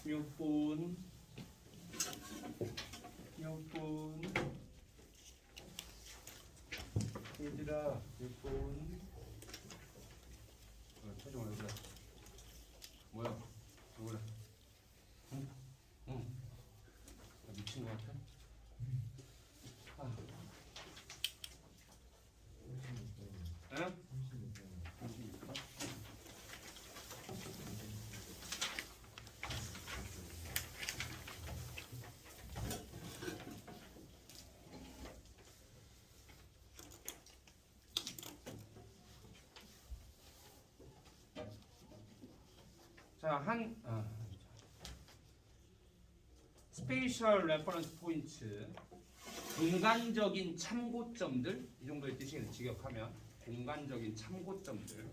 몇 번, 몇 번, 얘들아, 몇 번, 표정 왜 그래? 뭐야? 왜 그래? 응? 응? 나 미친 거 같아? 아. 응? 자, 스페이셜 레퍼런스 포인트, 공간적인 참고점들, 이 정도의 뜻이겠네. 직역하면 공간적인 참고점들.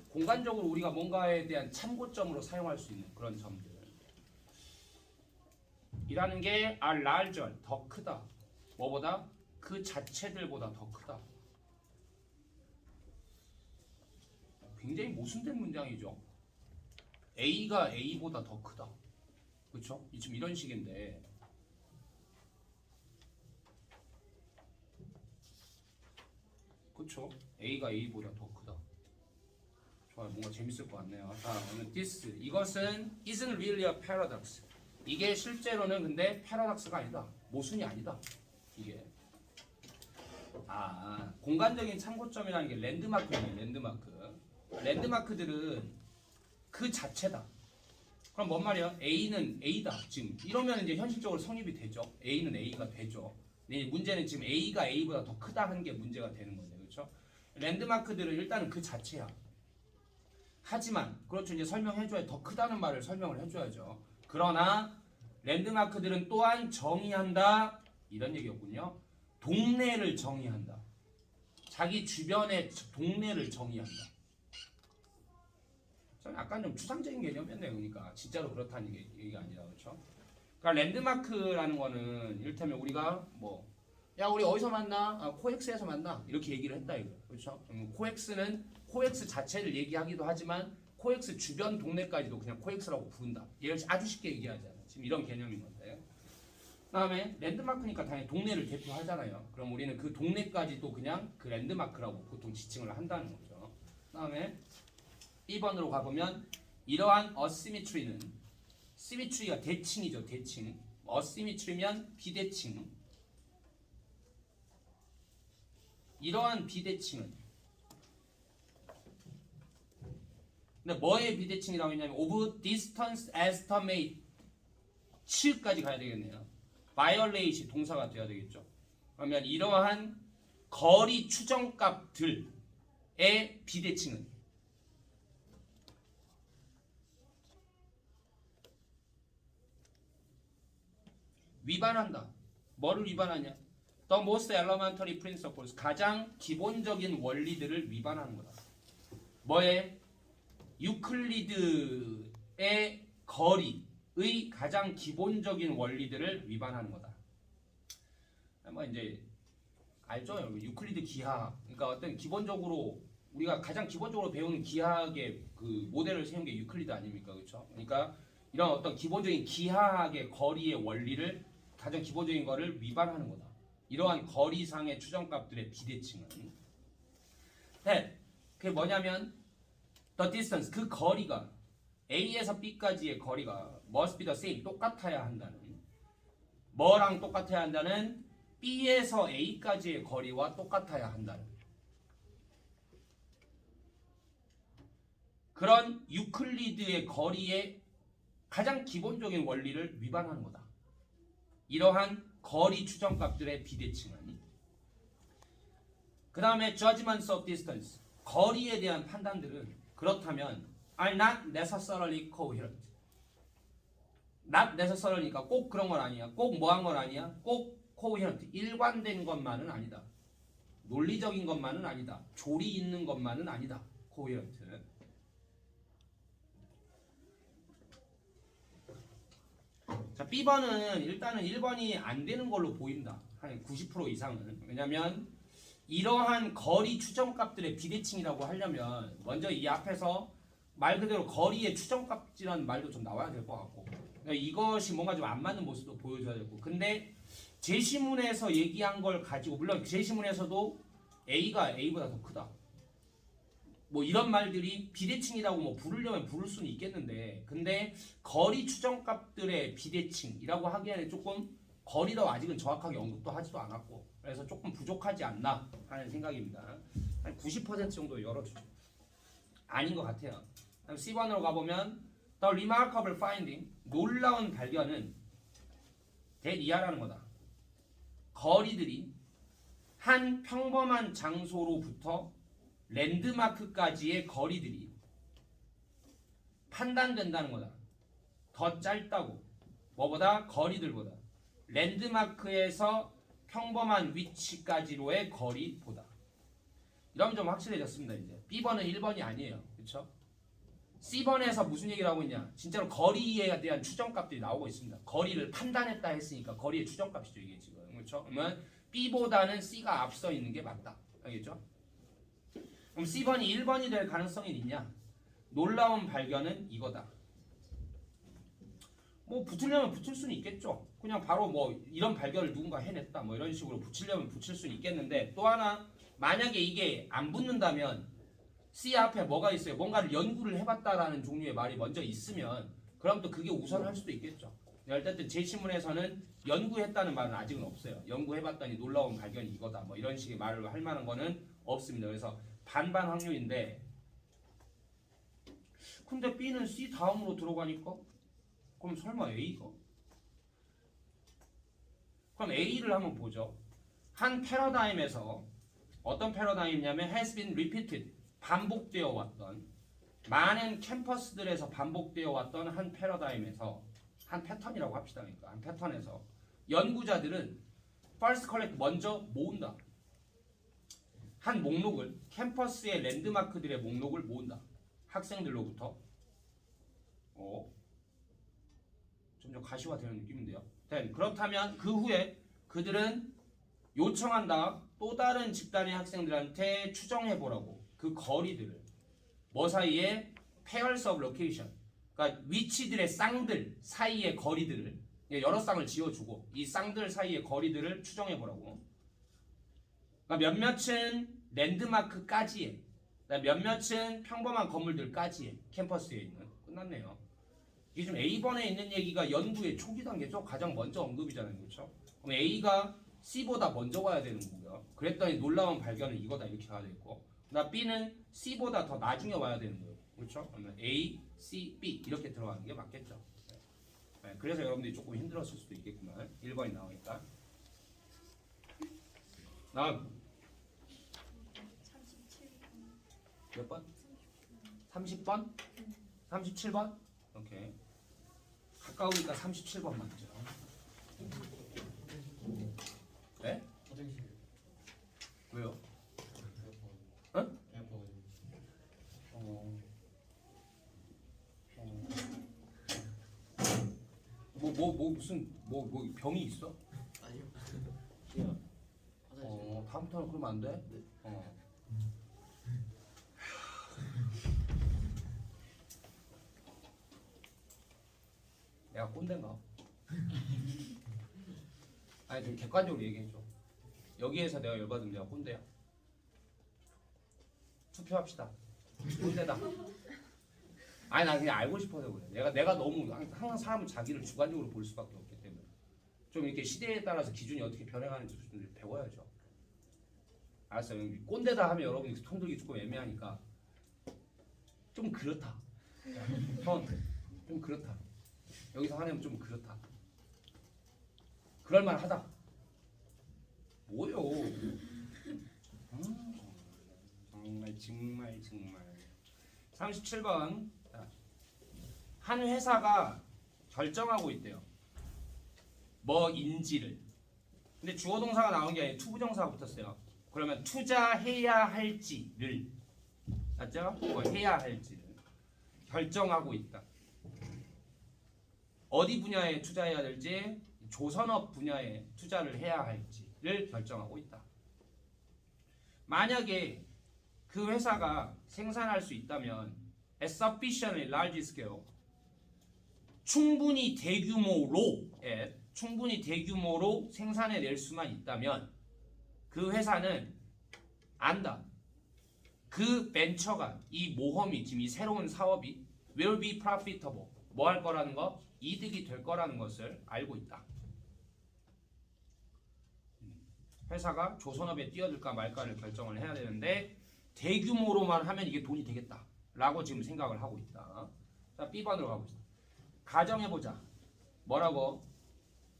공간적으로 우리가 뭔가에 대한 참고점으로 사용할 수 있는 그런 점들. 이라는 게 are larger, 더 크다. 뭐보다? 그 자체들보다 더 크다. 굉장히 모순된 문장이죠. A가 A보다 더 크다. 그렇죠? 지금 이런 식인데 그렇죠? A가 A보다 더 크다. 좋아요. 뭔가 재밌을 것 같네요. 자, 오늘 this. 이것은 isn't really a paradox. 이게 실제로는 근데 패러닥스가 아니다. 모순이 아니다. 이게. 공간적인 참고점이라는 게 랜드마크예요. 랜드마크. 랜드마크들은 그 자체다. 그럼 뭔 말이야? A는 A다. 지금 이러면 이제 현실적으로 성립이 되죠. A는 A가 되죠. 근데 문제는 지금 A가 A보다 더 크다 하는 게 문제가 되는 건데, 그렇죠? 랜드마크들은 일단은 그 자체야. 하지만 그렇죠. 이제 설명해줘야 더 크다는 말을 설명을 해줘야죠. 그러나 랜드마크들은 또한 정의한다. 이런 얘기였군요. 동네를 정의한다. 자기 주변의 동네를 정의한다. 약간 좀 추상적인 개념이었네요. 그러니까 진짜로 그렇다는 얘기가 아니라 그렇죠. 그러니까 랜드마크라는 거는 이를테면 우리가 야 우리 어디서 만나? 코엑스에서 만나. 이렇게 얘기를 했다 이거. 그렇죠? 코엑스는 코엑스 자체를 얘기하기도 하지만 코엑스 주변 동네까지도 그냥 코엑스라고 부른다. 얘를 아주 쉽게 얘기하잖아요. 지금 이런 개념인 건데. 그다음에 랜드마크니까 당연히 동네를 대표하잖아요. 그럼 우리는 그 동네까지도 그냥 그 랜드마크라고 보통 지칭을 한다는 거죠. 그다음에 2번으로 가보면 이러한 어시미트리는 시미트리가 대칭이죠. 대칭. 어시미트리면 비대칭. 이러한 비대칭은 근데 뭐의 비대칭이라고 했냐면 of distance estimate 치까지 가야 되겠네요. violate이 동사가 돼야 되겠죠. 그러면 이러한 거리 추정값들의 비대칭은 위반한다. 뭐를 위반하냐? The most elementary principles. 가장 기본적인 원리들을 위반하는 거다. 뭐에? 유클리드의 거리의 가장 기본적인 원리들을 위반하는 거다. 이제 알죠? 유클리드 기하학. 그러니까 어떤 기본적으로 우리가 가장 기본적으로 배우는 기하학의 그 모델을 세운 게 유클리드 아닙니까? 그렇죠? 그러니까 이런 어떤 기본적인 기하학의 거리의 원리를 가장 기본적인 거를 위반하는 거다. 이러한 거리상의 추정값들의 비대칭은 그게 뭐냐면 the distance, 그 거리가 A에서 B까지의 거리가 must be the same, 똑같아야 한다는 뭐랑 똑같아야 한다는 B에서 A까지의 거리와 똑같아야 한다는 그런 유클리드의 거리의 가장 기본적인 원리를 위반하는 거다. 이러한 거리 추정값들의 비대칭은 그 다음에 judgments of distance, 거리에 대한 판단들은 그렇다면 are not necessarily coherent. not necessarly니까 꼭 그런 건 아니야. 꼭 뭐 한 건 아니야. 꼭 coherent, 일관된 것만은 아니다. 논리적인 것만은 아니다. 조리 있는 것만은 아니다. coherent. 자, B번은 일단은 1번이 안 되는 걸로 보인다. 한 90% 이상은. 왜냐면 이러한 거리 추정값들의 비대칭이라고 하려면 먼저 이 앞에서 말 그대로 거리의 추정값이라는 말도 좀 나와야 될 것 같고 그러니까 이것이 뭔가 좀 안 맞는 모습도 보여줘야 되고 근데 제시문에서 얘기한 걸 가지고 물론 제시문에서도 A가 A보다 더 크다 뭐 이런 말들이 비대칭이라고 뭐 부르려면 부를 수는 있겠는데 근데 거리 추정값들의 비대칭이라고 하기에는 조금 거리도 아직은 정확하게 언급도 하지도 않았고 그래서 조금 부족하지 않나 하는 생각입니다. 한 90% 정도 열어주죠. 아닌 것 같아요. 그럼 C번으로 가보면 The remarkable finding 놀라운 발견은 that 이하라는 거다. 거리들이 한 평범한 장소로부터 랜드마크까지의 거리들이 판단된다는 거다. 더 짧다고. 뭐보다? 거리들보다. 랜드마크에서 평범한 위치까지로의 거리보다. 이러면 좀 확실해졌습니다. 이제 B번은 1번이 아니에요. 그렇죠? C번에서 무슨 얘기를 하고 있냐? 진짜로 거리에 대한 추정값들이 나오고 있습니다. 거리를 판단했다 했으니까 거리의 추정값이죠. 이게 지금. 그렇죠? 그러면 B보다는 C가 앞서 있는 게 맞다. 알겠죠? 그럼 C번이 1번이 될 가능성이 있냐? 놀라운 발견은 이거다. 뭐 붙으려면 붙을 수는 있겠죠. 그냥 바로 뭐 이런 발견을 누군가 해냈다. 뭐 이런 식으로 붙이려면 붙일 수는 있겠는데 또 하나 만약에 이게 안 붙는다면 C 앞에 뭐가 있어요? 뭔가를 연구를 해봤다라는 종류의 말이 먼저 있으면 그럼 또 그게 우선할 수도 있겠죠. 어쨌든 제 신문에서는 연구했다는 말은 아직은 없어요. 연구해봤더니 놀라운 발견이 이거다. 뭐 이런 식의 말을 할 만한 거는 없습니다. 그래서 반반 확률인데 근데 B는 C 다음으로 들어가니까 그럼 설마 A가? 그럼 A를 한번 보죠. 한 패러다임에서 어떤 패러다임이냐면 has been repeated 반복되어 왔던 많은 캠퍼스들에서 반복되어 왔던 한 패러다임에서 한 패턴이라고 합시다. 그러니까 한 패턴에서 연구자들은 first collect 먼저 모은다. 한 목록을 캠퍼스의 랜드마크들의 목록을 모은다. 학생들로부터 점점 가시화되는 느낌인데요. 그렇다면 그 후에 그들은 요청한다. 또 다른 집단의 학생들한테 추정해보라고 그 거리들을 뭐 사이에 pairs of location 그러니까 위치들의 쌍들 사이의 거리들을 여러 쌍을 지어주고 이 쌍들 사이의 거리들을 추정해보라고 그러니까 몇몇은 랜드마크까지의 몇몇은 평범한 건물들까지의 캠퍼스에 있는 끝났네요. 이게 좀 A번에 있는 얘기가 연구의 초기 단계죠. 가장 먼저 언급이잖아요. 그렇죠? 그럼 A가 C보다 먼저 가야 되는 거고요. 그랬더니 놀라운 발견은 이거다 이렇게 가야 되고 나 B는 C보다 더 나중에 와야 되는 거예요. 그렇죠? 그러면 A, C, B 이렇게 들어가는 게 맞겠죠. 네, 그래서 여러분들이 조금 힘들었을 수도 있겠구만. 1번이 나오니까. 나 37번. 몇 번? 30번? 37번? 오케이. 가까우니까 37번 맞죠. 네? 화장실 왜요? 응? 무슨 병이 있어? 아니요. 야. 화장실. 다음부터는 그러면 안 돼? 네. 내가 꼰대인가? 아니 좀 객관적으로 얘기해줘. 여기에서 내가 열받으면 내가 꼰대야? 투표합시다. 꼰대다. 아니 나 그냥 알고 싶어서 그래. 내가 너무 항상 사람은 자기를 주관적으로 볼 수밖에 없기 때문에 좀 이렇게 시대에 따라서 기준이 어떻게 변해가는지 좀 배워야죠. 알았어요. 꼰대다 하면 여러분이 손 들기 조금 애매하니까 좀 그렇다. 좀 그렇다. 여기서 하려면 좀 그렇다. 그럴만하다. 뭐요? 정말 37번 한 회사가 결정하고 있대요. 뭐인지를. 근데 주어 동사가 나온 게 아니라 투부정사가 붙었어요. 그러면 투자해야 할지를 맞죠? 뭐 해야 할지를 결정하고 있다. 어디 분야에 투자해야 될지 조선업 분야에 투자를 해야 할지를 결정하고 있다. 만약에 그 회사가 생산할 수 있다면 at sufficiently large scale 충분히 대규모로 생산해낼 수만 있다면 그 회사는 안다. 그 벤처가 이 모험이 지금 이 새로운 사업이 will be profitable 뭐 할 거라는 거? 이득이 될 거라는 것을 알고 있다. 회사가 조선업에 뛰어들까 말까를 결정을 해야 되는데 대규모로만 하면 이게 돈이 되겠다라고 지금 생각을 하고 있다. 자, B번으로 가보자. 가정해보자. 뭐라고?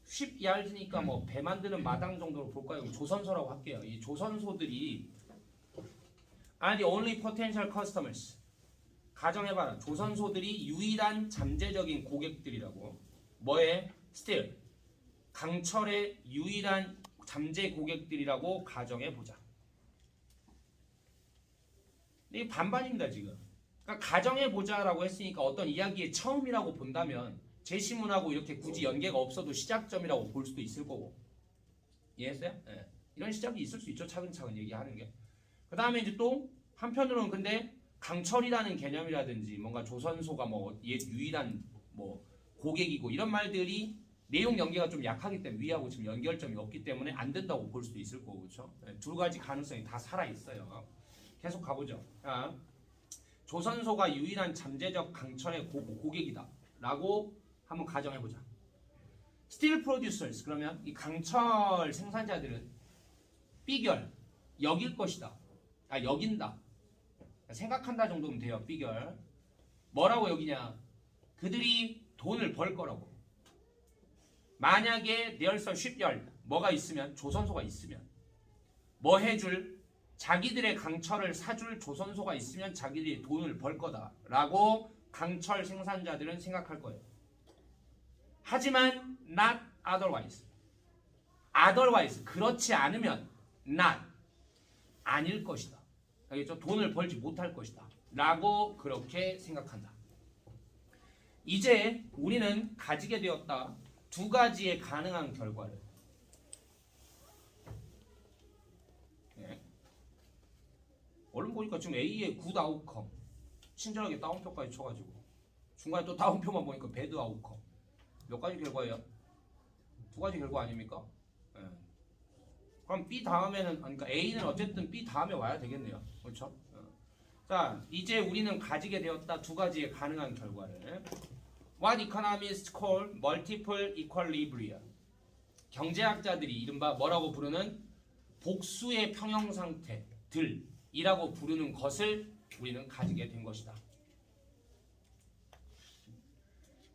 쉽야rd니까 뭐 배 만드는 마당 정도로 볼까요? 조선소라고 할게요. 이 조선소들이 are the only potential customers. 가정해봐라. 조선소들이 유일한 잠재적인 고객들이라고. 뭐에? steel. 강철의 유일한 잠재 고객들이라고 가정해보자. 이게 반반입니다 지금. 그러니까 가정해보자라고 했으니까 어떤 이야기의 처음이라고 본다면 제시문하고 이렇게 굳이 연계가 없어도 시작점이라고 볼 수도 있을 거고. 이해했어요? 네. 이런 시작이 있을 수 있죠. 차근차근 얘기하는 게. 그 다음에 이제 또 한편으로는 근데 강철이라는 개념이라든지 뭔가 조선소가 뭐 유일한 뭐 고객이고 이런 말들이 내용 연계가 좀 약하기 때문에 위하고 지금 연결점이 없기 때문에 안 된다고 볼 수도 있을 거고 그렇죠? 네, 두 가지 가능성이 다 살아 있어요. 계속 가보죠. 자, 조선소가 유일한 잠재적 강철의 고객이다라고 한번 가정해보자. Steel producers 그러면 이 강철 생산자들은 B결 여길 것이다. 여긴다. 생각한다 정도면 돼요. B결 뭐라고 여기냐? 그들이 돈을 벌 거라고. 만약에 there's a shipyard 뭐가 있으면 조선소가 있으면 뭐 해줄 자기들의 강철을 사줄 조선소가 있으면 자기들이 돈을 벌 거다라고 강철 생산자들은 생각할 거예요. 하지만 not otherwise. otherwise 그렇지 않으면 not 아닐 것이다. 알겠죠? 돈을 벌지 못할 것이다. 라고 그렇게 생각한다. 이제 우리는 가지게 되었다. 두 가지의 가능한 결과를. 네. 얼른 보니까 지금 A의 굿 아웃컴 친절하게 다운표까지 쳐가지고 중간에 또 다운표만 보니까 배드 아웃컴 몇 가지 결과예요? 두 가지 결과 아닙니까? 네. 그럼 B 다음에는 그러니까 A는 어쨌든 B 다음에 와야 되겠네요. 그렇죠? 자, 이제 우리는 가지게 되었다 두 가지의 가능한 결과를. What economists call multiple equilibria. 경제학자들이 이른바 뭐라고 부르는 복수의 평형 상태들이라고 부르는 것을 우리는 가지게 된 것이다.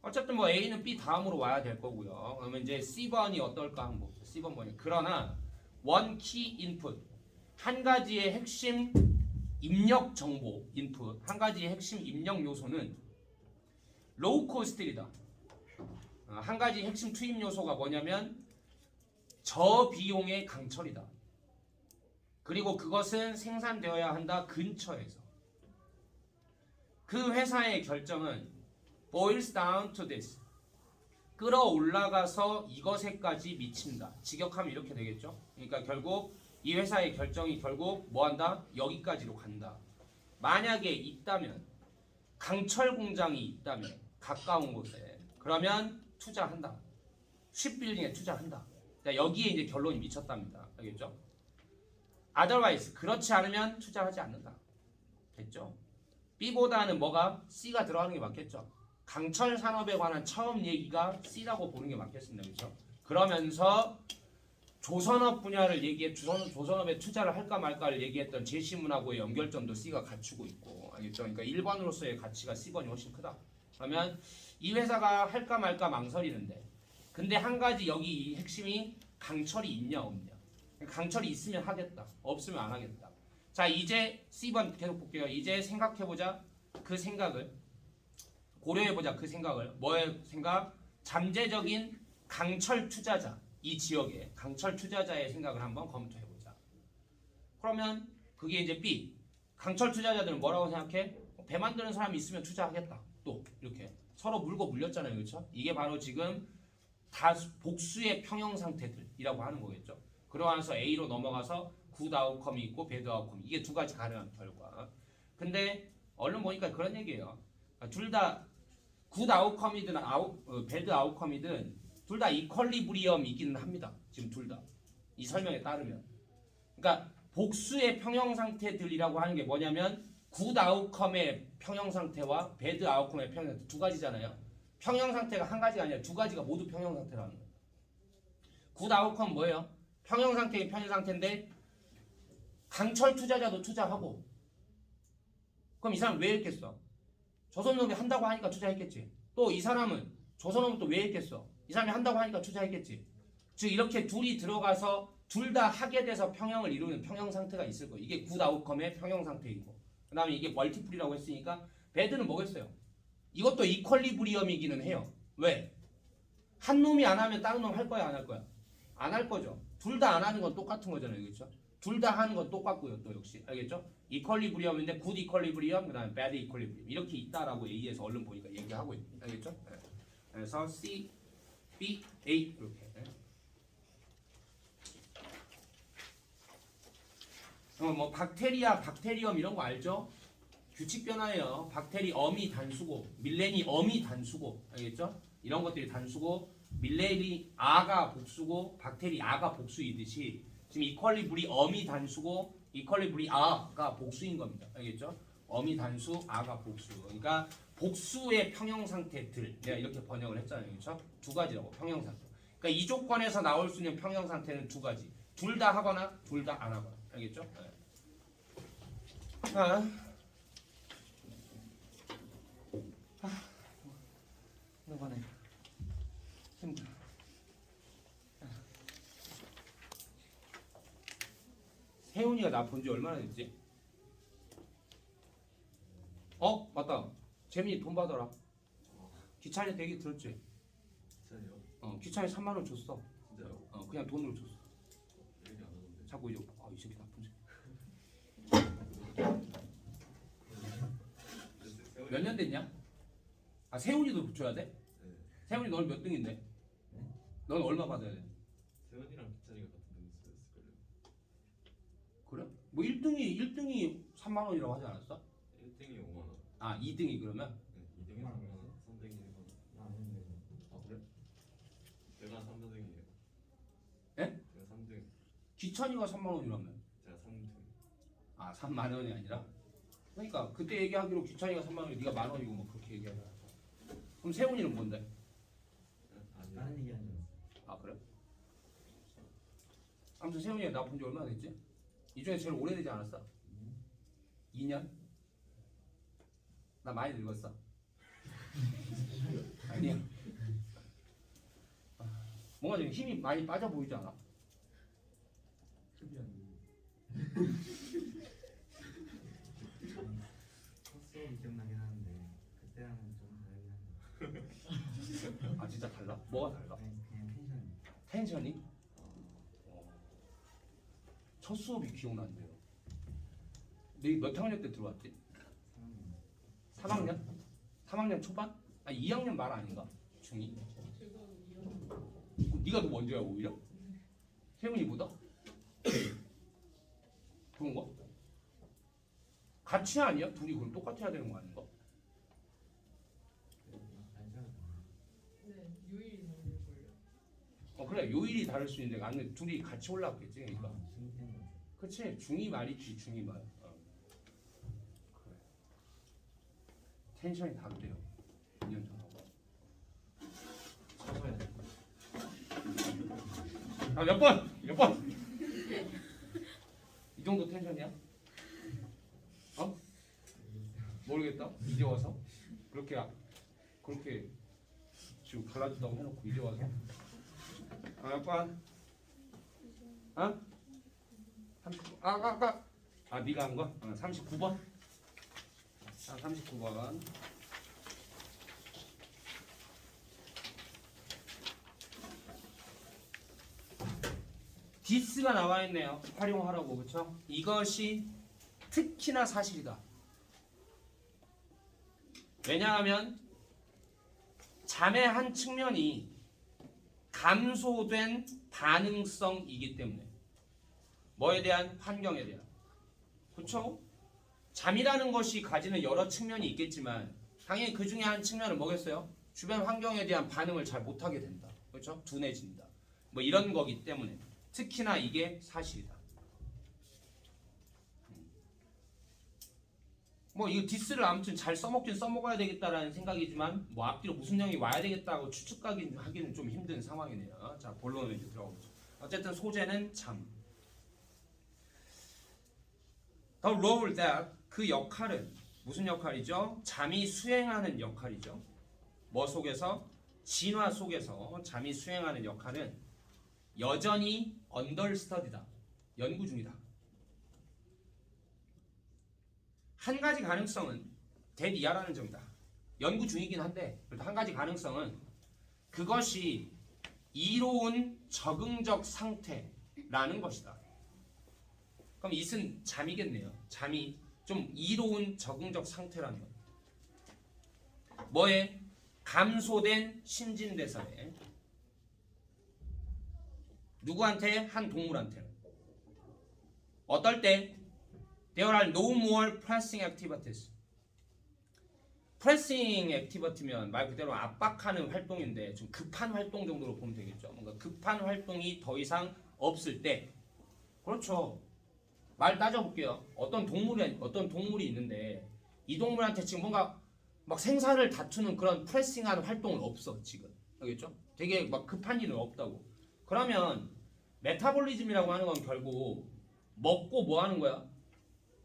어쨌든 뭐 A는 B 다음으로 와야 될 거고요. 그러면 이제 C번이 어떨까 한번 C번 뭐냐. 그러나 one key input 한 가지의 핵심 입력 정보 인풋 한 가지의 핵심 입력 요소는 로우 코스트이다. 한 가지 핵심 투입 요소가 뭐냐면 저비용의 강철이다. 그리고 그것은 생산되어야 한다. 근처에서. 그 회사의 결정은 boils down to this. 끌어올라가서 이것에까지 미친다. 직역하면 이렇게 되겠죠. 그러니까 결국 이 회사의 결정이 결국 뭐한다? 여기까지로 간다. 만약에 있다면 강철 공장이 있다면 가까운 곳에 그러면 투자한다. 쉽빌딩에 투자한다. 여기에 이제 결론이 미쳤답니다. 알겠죠? otherwise 그렇지 않으면 투자하지 않는다. 됐죠? B보다는 뭐가 C가 들어가는 게 맞겠죠? 강철 산업에 관한 처음 얘기가 C라고 보는 게 맞겠습니다. 그렇죠? 그러면서 조선업 분야를 얘기해 조선업에 투자를 할까 말까를 얘기했던 제시문하고의 연결점도 C가 갖추고 있고 알겠죠? 그러니까 1번으로서의 가치가 C번이 훨씬 크다. 그러면 이 회사가 할까 말까 망설이는데 근데 한 가지 여기 이 핵심이 강철이 있냐 없냐. 강철이 있으면 하겠다. 없으면 안 하겠다. 자 이제 C번 계속 볼게요. 이제 생각해보자. 그 생각을 고려해보자. 그 생각을 뭐의 생각? 잠재적인 강철 투자자 이 지역의 강철 투자자의 생각을 한번 검토해보자. 그러면 그게 이제 B. 강철 투자자들은 뭐라고 생각해? 배 만드는 사람이 있으면 투자하겠다. 또 이렇게 서로 물고 물렸잖아요. 그렇죠? 이게 바로 지금 복수의 평형 상태들이라고 하는 거겠죠. 그러면서 A로 넘어가서 굿 아웃컴이 있고 배드 아웃컴 이게 두 가지 가능한 결과. 근데 얼른 보니까 그런 얘기예요. 둘 다 굿 아웃컴이든 배드 아웃컴이든 둘 다 이퀄리브리엄이기는 합니다. 지금 둘 다. 이 설명에 따르면. 그러니까 복수의 평형 상태들이라고 하는 게 뭐냐면 굿 아웃컴의 평형 상태와 배드 아웃컴의 평형 상태 두 가지잖아요. 평형 상태가 한 가지가 아니라 두 가지가 모두 평형 상태라는 거예요. 굿 아웃컴 뭐예요? 평형 상태의 평형 상태인데 강철 투자자도 투자하고 그럼 이 사람 왜 했겠어? 조선업이 한다고 하니까 투자했겠지. 또 이 사람은 조선업은 또 왜 했겠어? 이 사람이 한다고 하니까 투자했겠지. 즉 이렇게 둘이 들어가서 둘 다 하게 돼서 평형을 이루는 평형 상태가 있을 거예요. 이게 굿 아웃컴의 평형 상태이고 그 다음에 이게 멀티플이라고 했으니까 배드는 뭐겠어요? 이것도 이퀄리브리엄이기는 해요. 왜? 한 놈이 안 하면 다른 놈 할 거야 안 할 거야? 안 할 거죠. 둘 다 안 하는 건 똑같은 거잖아요. 그렇죠? 둘 다 하는 건 똑같고요. 또 역시 알겠죠? 이퀄리브리엄인데 굿 이퀄리브리엄 그다음에 배드 이퀄리브리엄 이렇게 있다라고 A에서 얼른 보니까 얘기하고 있는 알겠죠? 네. 그래서 C, B, A 이렇게. 네. 뭐 박테리아, 박테리엄 이런 거 알죠? 규칙 변화예요. 박테리엄이 단수고 밀레니엄이 단수고 알겠죠? 이런 것들이 단수고 밀레니아가 복수고 박테리아가 복수이듯이 지금 이퀄리브리엄이 단수고 이퀄리브리아가 복수인 겁니다. 알겠죠? 엄이 단수, 아가 복수. 그러니까 복수의 평형 상태들 내가 이렇게 번역을 했잖아요. 그렇죠? 두 가지라고 평형 상태. 그러니까 이 조건에서 나올 수 있는 평형 상태는 두 가지. 둘 다 하거나 둘 다 안 하거나. 알겠죠? 네. 이번에 힘들어. 혜훈이가 나 본 지 얼마나 됐지? 맞다. 재민이 돈 받아라. 기찬이한테 얘기 들었지? 진짜요? 기찬이 3만 원 줬어. 진짜요? 그냥 돈으로 줬어. 얘기 안 하던데. 자꾸 이제 이 새끼 나쁜 새끼. 몇 년 됐냐? 세훈이도 줘야 돼? 네. 세훈이 너는 몇 등인데? 넌 얼마 받아야 돼? 세훈이랑 기찬이가 같은 등수였을걸요. 그래? 뭐 1등이 3만 원이라고 하지 않았어? 1등이 5만 원. 2등이 그러면? 네, 2등이 3만 원, 3등이 1만 원. 그래? 제가 3등이에요. 예? 제가 3등. 기찬이가 3만 원이라며. 제가 3등. 3만 원이 아니라? 그러니까 그때 얘기하기로 기찬이가 3만 원이 네가 만 원이고 뭐 그렇게 얘기하냐. 그럼 세훈이는 뭔데? 아니요. 다른 얘기 하는 그래? 아무튼 세훈이가 나 본 지 얼마나 됐지? 이 중에 제일 오래되지 않았어? 2년? 나 많이 늙었어? 아니야. 뭔가 좀 힘이 많이 빠져 보이지 않아? 헛수업이 기억나긴 하는데 그때랑은 좀 다르긴 한데 진짜 달라? 뭐가 달라? 그냥 텐션이 텐션이? 첫 수업이 기억나는데요. 너 몇 학년 때 들어왔지? 3학년? 3학년 초반? 2학년 말 아닌가? 중2? 그럼 네가 더 먼저야 오히려? 세훈이보다? 그런가? 같이 아니야? 둘이 그럼 똑같이 해야 되는 거 아닌가? 네, 유일이 다를걸요. 그래 요일이 다를 수 있는데 아니 둘이 같이 올라왔겠지 그러니까. 중이 거 그치 중2 말이지 중2 말. 그래. 텐션이 다르대요. 2년 전하고. 쳐줘야 돼. 몇 번? 몇 번? 이 정도 텐션이야? 모르겠다. 이제 와서 그렇게 지금 갈라졌다고 해놓고 이제 와서 몇 번? 39. 네가 한 거? 39번. 39번. 디스가 나와 있네요. 활용하라고 그렇죠? 이것이 특히나 사실이다. 왜냐하면 잠의 한 측면이 감소된 반응성이기 때문에 뭐에 대한 환경에 대한 그렇죠? 잠이라는 것이 가지는 여러 측면이 있겠지만 당연히 그 중에 한 측면은 뭐겠어요? 주변 환경에 대한 반응을 잘 못하게 된다. 그렇죠? 둔해진다. 뭐 이런 거기 때문에 특히나 이게 사실이다. 뭐 이거 디스를 아무튼 잘 써먹긴 써먹어야 되겠다라는 생각이지만 뭐 앞뒤로 무슨 내용이 와야 되겠다고 추측하기는 좀 힘든 상황이네요. 자, 본론으로 이제 들어가보죠. 어쨌든 소재는 잠. The role that 그 역할은 무슨 역할이죠? 잠이 수행하는 역할이죠. 뭐 속에서? 진화 속에서 잠이 수행하는 역할은 여전히 understudy다. 연구 중이다. 한 가지 가능성은 that 이하라는 점이다. 연구 중이긴 한데 그래도 한 가지 가능성은 그것이 이로운 적응적 상태라는 것이다. 그럼 it은 잠이겠네요. 잠이 좀 이로운 적응적 상태라는 것. 뭐에? 감소된 신진대사에. 누구한테? 한 동물한테. 어떨 때? There are no more pressing activities. pressing activity면 말 그대로 압박하는 활동인데 좀 급한 활동 정도로 보면 되겠죠. 뭔가 급한 활동이 더 이상 없을 때. 그렇죠. 말 따져볼게요. 어떤 동물이 있는데 이 동물한테 지금 뭔가 막 생사를 다투는 그런 프레싱하는 활동은 없어 지금. 알겠죠? 되게 막 급한 일은 없다고. 그러면 메타볼리즘이라고 하는 건 결국 먹고 뭐 하는 거야?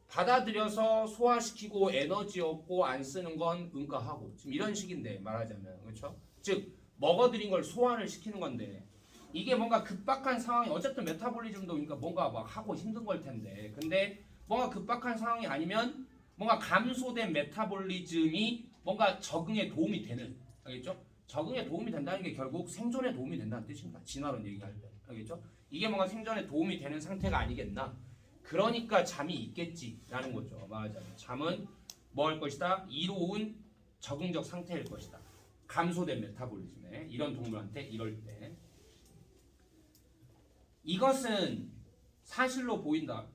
받아들여서 소화시키고 에너지 얻고 안 쓰는 건 응가하고 지금 이런 식인데 말하자면 그렇죠? 즉 먹어들인 걸 소화를 시키는 건데 이게 뭔가 급박한 상황이 어쨌든 메타볼리즘도 그러니까 뭔가 막 하고 힘든 걸 텐데 근데 뭔가 급박한 상황이 아니면 뭔가 감소된 메타볼리즘이 뭔가 적응에 도움이 되는 알겠죠? 적응에 도움이 된다는 게 결국 생존에 도움이 된다는 뜻입니다. 진화론 얘기할 때 알겠죠? 이게 뭔가 생존에 도움이 되는 상태가 아니겠나? 그러니까 잠이 있겠지라는 거죠. 말하자면 잠은 뭐 할 것이다? 이로운 적응적 상태일 것이다. 감소된 메타볼리즘에 이런 동물한테 이럴 때 이것은 사실로 보인다.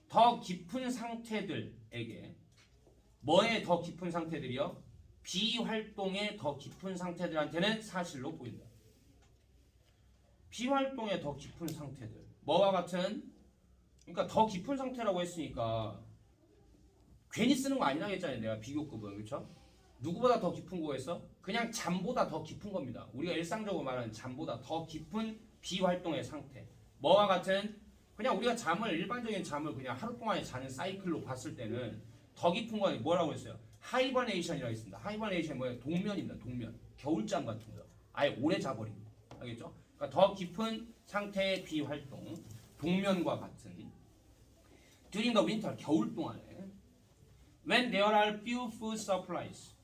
더 깊은 상태들에게 뭐의 더 깊은 상태들이요? 비활동의 더 깊은 상태들한테는 사실로 보인다. 비활동의 더 깊은 상태들 뭐와 같은 그러니까 더 깊은 상태라고 했으니까 괜히 쓰는 거 아니라겠잖아요. 내가 비교급은 그렇죠? 누구보다 더 깊은 거겠어? 그냥 잠보다 더 깊은 겁니다. 우리가 일상적으로 말하는 잠보다 더 깊은 비활동의 상태. 뭐와 같은 그냥 우리가 잠을 일반적인 잠을 그냥 하루 동안에 자는 사이클로 봤을 때는 더 깊은 건 뭐라고 했어요? 하이버네이션이라고 했습니다. 하이버네이션 뭐예요? 동면입니다. 동면. 겨울잠 같은 거. 아예 오래 자버립니다. 알겠죠? 그러니까 더 깊은 상태의 비활동. 동면과 같은 during the winter 겨울 동안에 when there are few food supplies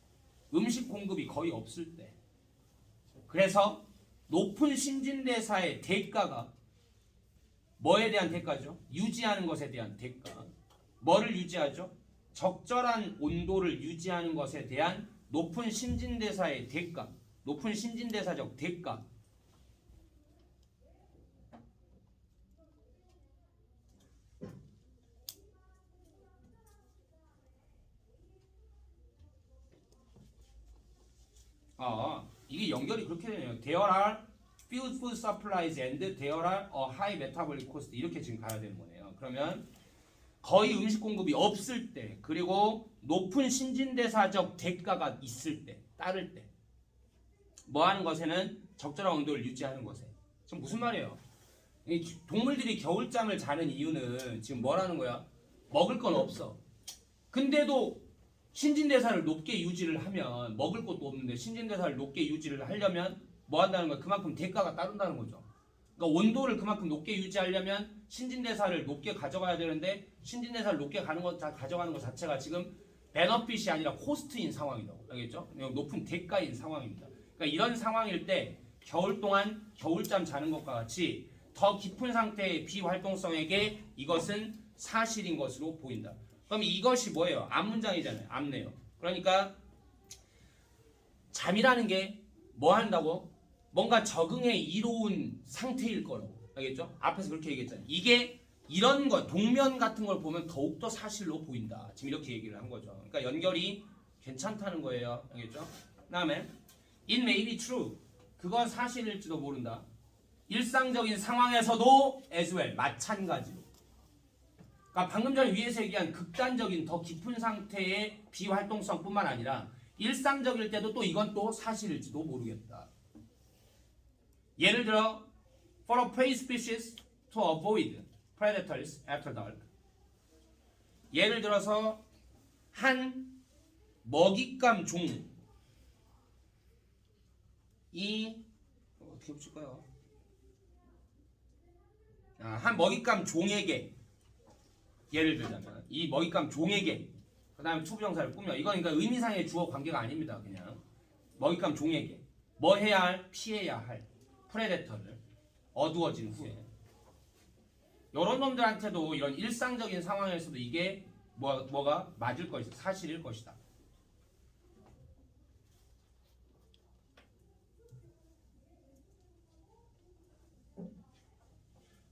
음식 공급이 거의 없을 때 그래서 높은 신진대사의 대가가 뭐에 대한 대가죠? 유지하는 것에 대한 대가 뭐를 유지하죠? 적절한 온도를 유지하는 것에 대한 높은 신진대사의 대가 높은 신진대사적 대가 이게 연결이 그렇게 되네요. There are few food supplies and there are a high metabolic cost 이렇게 지금 가야 되는 거네요. 그러면 거의 음식 공급이 없을 때 그리고 높은 신진대사적 대가가 있을 때 따를 때 뭐 하는 것에는 적절한 온도를 유지하는 것에 지금 무슨 말이에요? 이 동물들이 겨울잠을 자는 이유는 지금 뭐라는 거야? 먹을 건 없어. 근데도 신진대사를 높게 유지를 하면 먹을 것도 없는데 신진대사를 높게 유지를 하려면 뭐 한다는 거야? 그만큼 대가가 따른다는 거죠. 그러니까 온도를 그만큼 높게 유지하려면 신진대사를 높게 가져가야 되는데 신진대사를 높게 가져가는 것 자체가 지금 베너핏이 아니라 코스트인 상황이라고 알겠죠? 높은 대가인 상황입니다. 그러니까 이런 상황일 때 겨울 동안 겨울잠 자는 것과 같이 더 깊은 상태의 비활동성에게 이것은 사실인 것으로 보인다. 그럼 이것이 뭐예요? 앞문장이잖아요. 앞내요. 그러니까 잠이라는 게 뭐 한다고? 뭔가 적응에 이로운 상태일 거라고. 알겠죠? 앞에서 그렇게 얘기했잖아요. 이게 이런 거 동면 같은 걸 보면 더욱더 사실로 보인다. 지금 이렇게 얘기를 한 거죠. 그러니까 연결이 괜찮다는 거예요. 알겠죠? 그다음에 it may be true. 그건 사실일지도 모른다. 일상적인 상황에서도 as well. 마찬가지로. 그러니까 방금 전에 위에서 얘기한 극단적인 더 깊은 상태의 비활동성뿐만 아니라 일상적일 때도 또 이건 또 사실일지도 모르겠다. 예를 들어 for a prey species to avoid predators after dark. 예를 들어서 한 먹잇감 종이 어떻게 붙일까요? 한 먹잇감 종에게 예를 들자면 이 먹잇감 종에게 그 다음에 투부정사를 꾸며 이건 그러니까 의미상의 주어 관계가 아닙니다. 그냥 먹잇감 종에게 뭐 해야 할? 피해야 할 프레데터를 어두워진 후에 이런 놈들한테도 이런 일상적인 상황에서도 이게 뭐가 맞을 것이다. 사실일 것이다.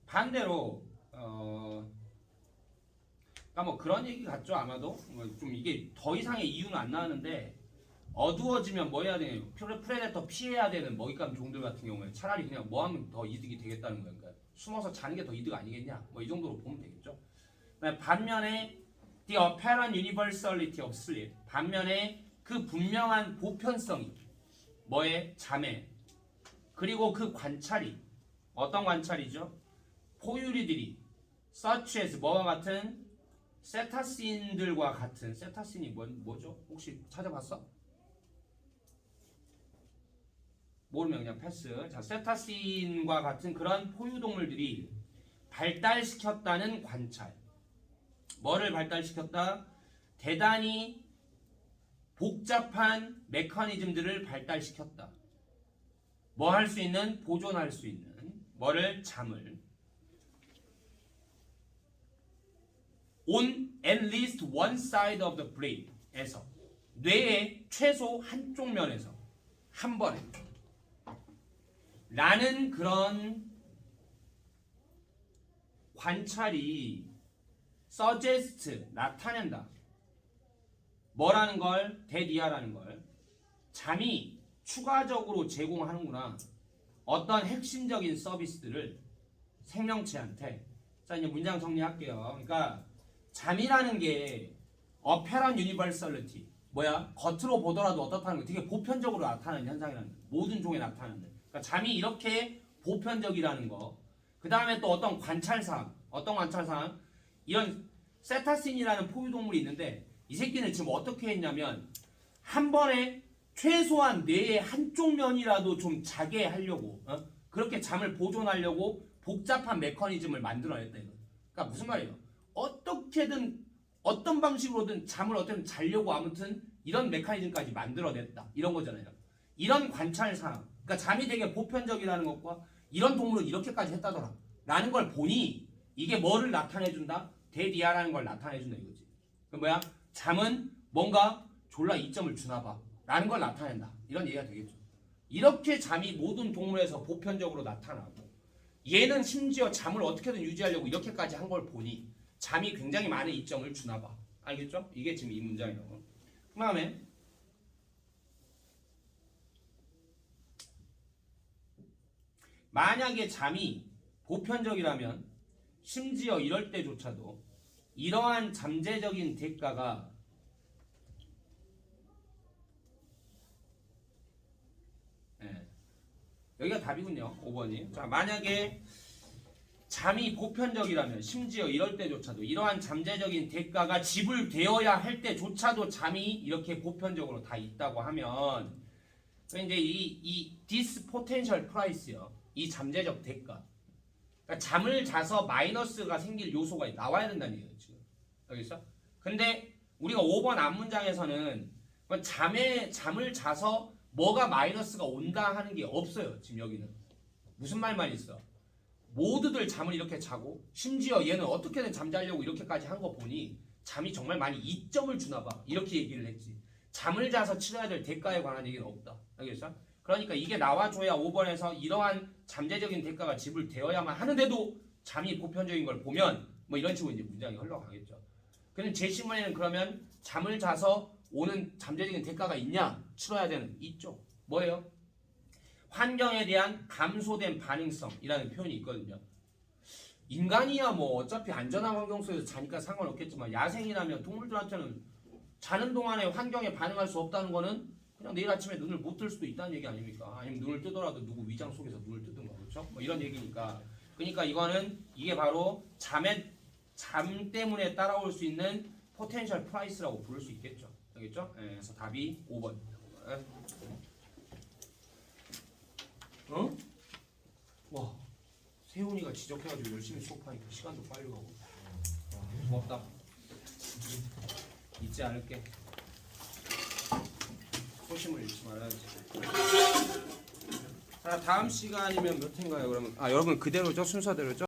반대로 그러니까 뭐 그런 얘기 같죠. 아마도 좀 이게 더 이상의 이유는 안 나왔는데 어두워지면 뭐 해야 되냐 프레데터 피해야 되는 먹잇감 종들 같은 경우에 차라리 그냥 뭐 하면 더 이득이 되겠다는 거예요. 그러니까 숨어서 자는 게 더 이득 아니겠냐 뭐 이 정도로 보면 되겠죠. 반면에 the apparent universality of sleep 반면에 그 분명한 보편성이 뭐에 잠에 그리고 그 관찰이 어떤 관찰이죠? 포유류들이 such as 뭐와 같은 세타신들과 같은 세타신이 뭐죠? 혹시 찾아봤어? 모르면 그냥 패스. 자, 세타신과 같은 그런 포유동물들이 발달시켰다는 관찰. 뭐를 발달시켰다? 대단히 복잡한 메커니즘들을 발달시켰다. 뭐 할 수 있는? 보존할 수 있는 뭐를? 잠을. On at least one side of the brain에서 뇌의 최소 한쪽 면에서 한 번에 라는 그런 관찰이 suggest 나타낸다. 뭐라는 걸? 대디아라는 걸 잠이 추가적으로 제공하는구나. 어떤 핵심적인 서비스들을 생명체한테. 자 이제 문장 정리할게요. 그러니까 잠이라는 게 apparent universality 뭐야? 겉으로 보더라도 어떻다는 거 되게 보편적으로 나타나는 현상이라는 거. 모든 종에 나타나는. 그러니까 잠이 이렇게 보편적이라는 거. 그 다음에 또 어떤 관찰사항. 어떤 관찰사항? 이런 세타신이라는 포유동물이 있는데 이 새끼는 지금 어떻게 했냐면 한 번에 최소한 뇌의 한쪽 면이라도 좀 자게 하려고 그렇게 잠을 보존하려고 복잡한 메커니즘을 만들어냈다 이거. 그러니까 무슨 말이에요? 어떻게든 어떤 방식으로든 잠을 어떻게든 자려고 아무튼 이런 메커니즘까지 만들어냈다 이런 거잖아요. 이런 관찰사항. 그러니까 잠이 되게 보편적이라는 것과 이런 동물은 이렇게까지 했다더라 라는 걸 보니 이게 뭐를 나타내준다? 대디아라는 걸 나타내준다 이거지. 그 뭐야? 잠은 뭔가 졸라 이점을 주나봐 라는 걸 나타낸다 이런 얘기가 되겠죠. 이렇게 잠이 모든 동물에서 보편적으로 나타나고 얘는 심지어 잠을 어떻게든 유지하려고 이렇게까지 한 걸 보니 잠이 굉장히 많은 이점을 주나봐. 알겠죠? 이게 지금 이 문장이라고. 그 다음에 만약에 잠이 보편적이라면 심지어 이럴 때조차도 이러한 잠재적인 대가가 여기가 답이군요. 5번이. 자, 만약에 잠이 보편적이라면 심지어 이럴 때조차도 이러한 잠재적인 대가가 지불되어야 할 때조차도 잠이 이렇게 보편적으로 다 있다고 하면 이제 이 this potential price요. 이 잠재적 대가. 그러니까 잠을 자서 마이너스가 생길 요소가 나와야 된다는 얘기예요, 지금. 알겠어? 근데 우리가 5번 앞문장에서는 잠을 자서 뭐가 마이너스가 온다 하는 게 없어요. 지금 여기는. 무슨 말만 있어? 모두들 잠을 이렇게 자고 심지어 얘는 어떻게든 잠자려고 이렇게까지 한 거 보니 잠이 정말 많이 이점을 주나 봐. 이렇게 얘기를 했지. 잠을 자서 치러야 될 대가에 관한 얘기는 없다. 알겠어? 그러니까 이게 나와줘야 5번에서 이러한 잠재적인 대가가 지불되어야만 하는데도 잠이 보편적인 걸 보면 뭐 이런 식으로 이제 문장이 흘러가겠죠. 그럼 제 신문에는 그러면 잠을 자서 오는 잠재적인 대가가 있냐? 치러야 되는 있죠. 뭐예요? 환경에 대한 감소된 반응성이라는 표현이 있거든요. 인간이야 뭐 어차피 안전한 환경 속에서 자니까 상관없겠지만 야생이라면 동물들한테는 자는 동안에 환경에 반응할 수 없다는 거는 그냥 내일 아침에 눈을 못 뜰 수도 있다는 얘기 아닙니까? 아니면 눈을 뜨더라도 누구 위장 속에서 눈을 뜨든 거 그렇죠? 뭐 이런 얘기니까. 그러니까 이거는 이게 바로 잠 때문에 따라올 수 있는 포텐셜 프라이스라고 부를 수 있겠죠. 알겠죠? 예, 그래서 답이 5번. 어? 와, 세훈이가 지적해가지고 열심히 수업하니까 시간도 빨리 가고. 고맙다. 잊지 않을게. 소심을 잃지 말아야지. 자, 다음 시간이면 몇 회인가요? 그러면 여러분 그대로죠? 순서대로죠?